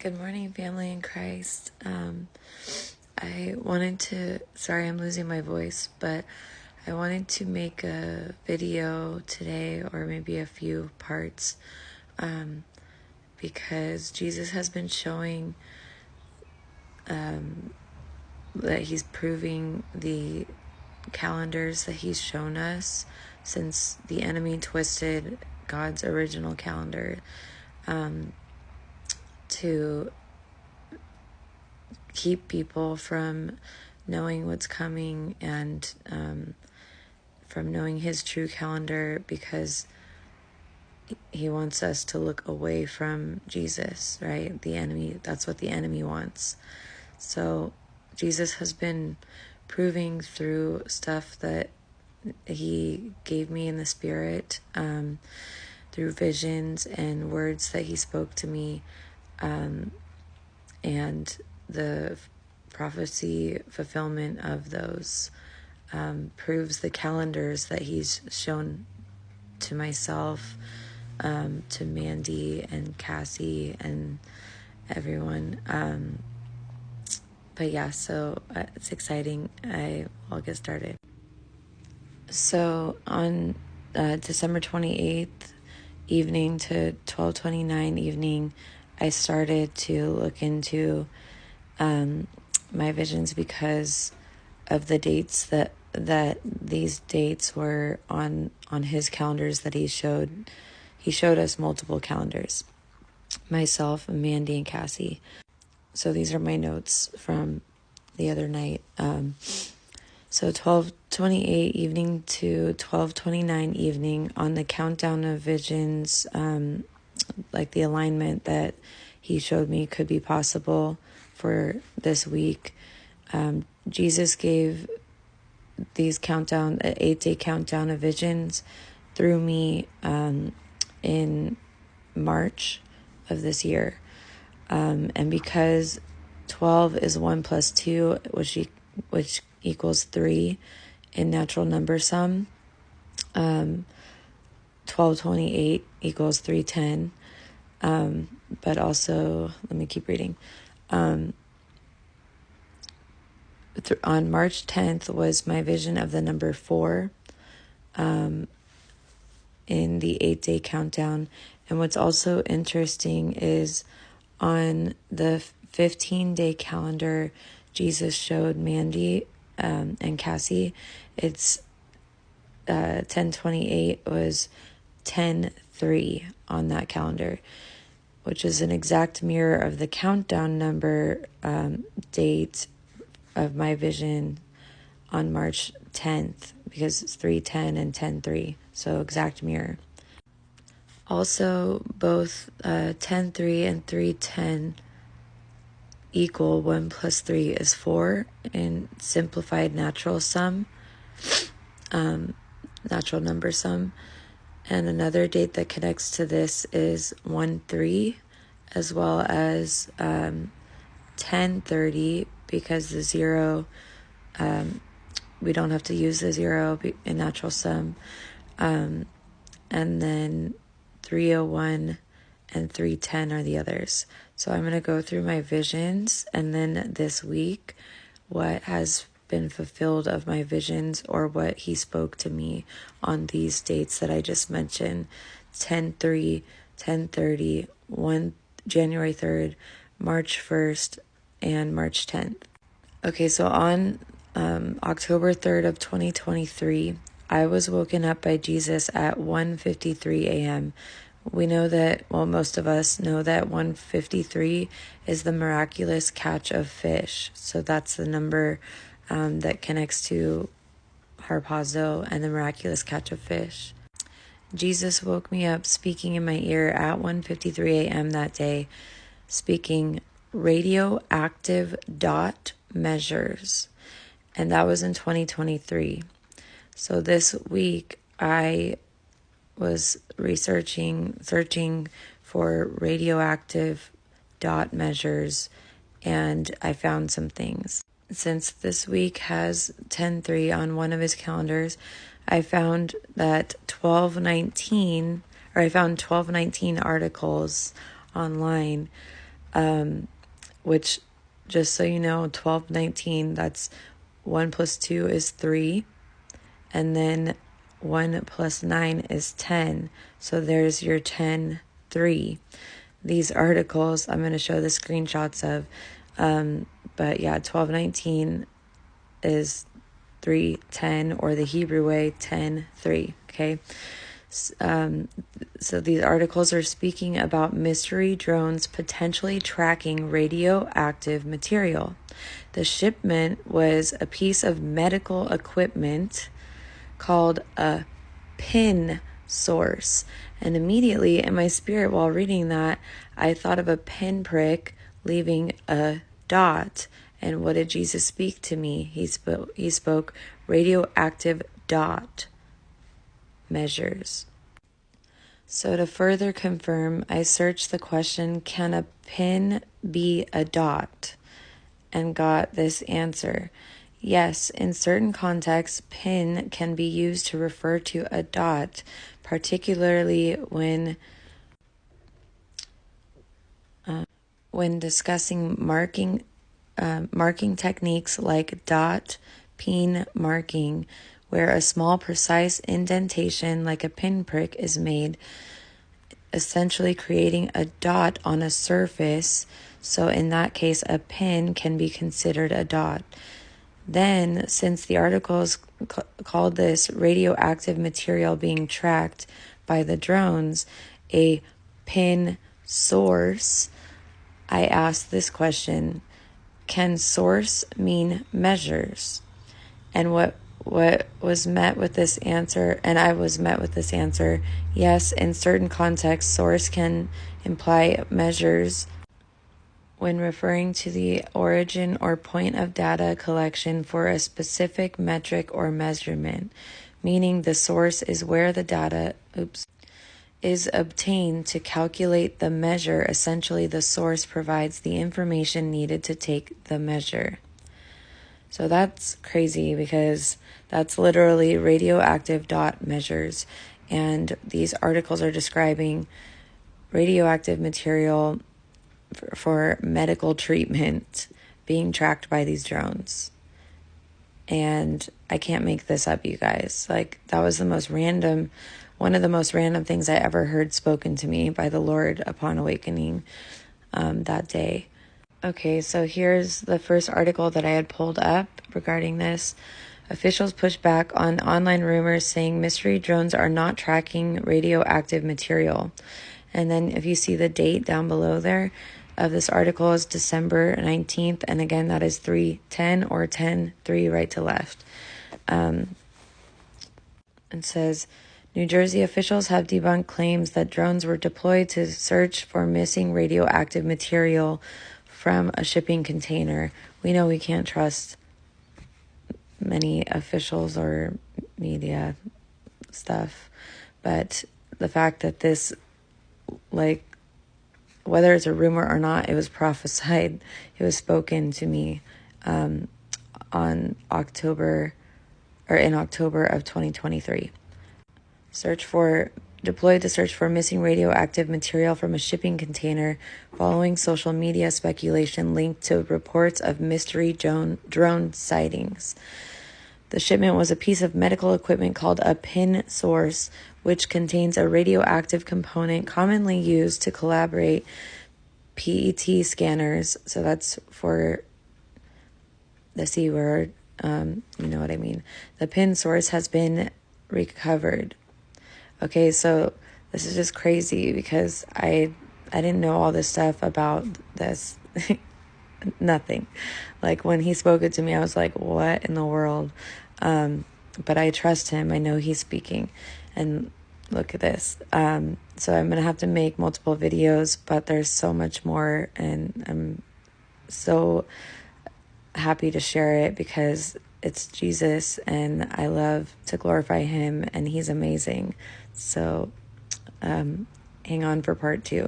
Good morning, family in Christ. Sorry I'm losing my voice, but I wanted to make a video today, or maybe a few parts, because Jesus has been showing that he's proving the calendars that he's shown us since the enemy twisted God's original calendar to keep people from knowing what's coming and from knowing his true calendar, because he wants us to look away from Jesus, right? The enemy, that's what the enemy wants. So Jesus has been proving through stuff that he gave me in the spirit, through visions and words that he spoke to me, and the prophecy fulfillment of those proves the calendars that he's shown to myself, to Mandy and Cassie and everyone. But yeah, so it's exciting. I'll get started. So on December 28th evening to 12:29 evening, I started to look into my visions because of the dates that these dates were on his calendars that he showed. He showed us multiple calendars, myself, Mandy, and Cassie. So these are my notes from the other night. So 12:28 evening to 12:29 evening, on the countdown of visions, like the alignment that he showed me could be possible for this week. Jesus gave these 8-day countdown of visions through me in March of this year. And because 12 is 1 plus 2, which equals 3 in natural number sum, 1228 equals 310. But also, let me keep reading. On March 10th was my vision of the number 4 in the 8-day countdown. And what's also interesting is on the 15-day calendar Jesus showed Mandy and Cassie, it's 10/28 was 10/3 on that calendar, which is an exact mirror of the countdown number date of my vision on March 10th, because it's 3:10 and 10/3, so exact mirror. Also, both 10/3 and 3:10 equal 1 plus 3 is 4 in simplified natural sum, natural number sum. And another date that connects to this is 1/3, as well as 10/30, because the 0, we don't have to use the 0 in natural sum. And then 301 and 310 are the others. So I'm going to go through my visions, and then this week, what has been fulfilled of my visions, or what he spoke to me on these dates that I just mentioned: 10/3, 10/30, January 3rd, March 1st, and March 10th. Okay, so on October 3rd of 2023, I was woken up by Jesus at 1:53 a.m. We know that, well, most of us know that 1:53 is the miraculous catch of fish. So that's the number that connects to harpazo and the miraculous catch of fish. Jesus woke me up speaking in my ear at 1:53 a.m. that day, speaking radioactive dot measures. And that was in 2023. So this week I was searching for radioactive dot measures, and I found some things. Since this week has 10/3 on one of his calendars, I found that 1219 articles online which, just so you know, 1219, that's 1 plus 2 is 3. And then 1 plus 9 is 10. So there's your 10, 3. These articles, I'm going to show the screenshots of. But yeah, 1219 is 3:10, or the Hebrew way, 10:3. Okay. So these articles are speaking about mystery drones potentially tracking radioactive material. The shipment was a piece of medical equipment called a pin source. And immediately in my spirit, while reading that, I thought of a pinprick leaving a dot. And what did Jesus speak to me? He spoke radioactive dot measures. So to further confirm, I searched the question, can a pin be a dot? And got this answer. Yes, in certain contexts, pin can be used to refer to a dot, particularly when discussing marking techniques like dot pin marking, where a small precise indentation like a pinprick is made, essentially creating a dot on a surface. So in that case, a pin can be considered a dot. Then, since the articles called this radioactive material being tracked by the drones a pin source, I asked this question: can source mean measures? And what was met with this answer, and I was met with this answer: yes, in certain contexts, source can imply measures when referring to the origin or point of data collection for a specific metric or measurement, meaning the source is where the data is obtained to calculate the measure. Essentially, the source provides the information needed to take the measure. So that's crazy, because that's literally radioactive dot measures. And these articles are describing radioactive material for medical treatment being tracked by these drones. And I can't make this up, you guys. Like, that was one of the most random things I ever heard spoken to me by the Lord upon awakening that day. Okay, so here's the first article that I had pulled up regarding this. Officials push back on online rumors saying mystery drones are not tracking radioactive material. And then if you see the date down below there of this article is December 19th. And again, that is 3:10 or 10:3 right to left. It says, New Jersey officials have debunked claims that drones were deployed to search for missing radioactive material from a shipping container. We know we can't trust many officials or media stuff, but the fact that this, like, whether it's a rumor or not, it was prophesied, it was spoken to me in October of 2023. Deployed to search for missing radioactive material from a shipping container following social media speculation linked to reports of mystery drone sightings. The shipment was a piece of medical equipment called a pin source, which contains a radioactive component commonly used to calibrate PET scanners. So that's for the C word, you know what I mean. The pin source has been recovered. Okay, so this is just crazy, because I didn't know all this stuff about this. Nothing. Like, when he spoke it to me, I was like, what in the world? But I trust him. I know he's speaking. And look at this. So I'm going to have to make multiple videos, but there's so much more, and I'm so happy to share it, because it's Jesus and I love to glorify him, and he's amazing. So hang on for part 2.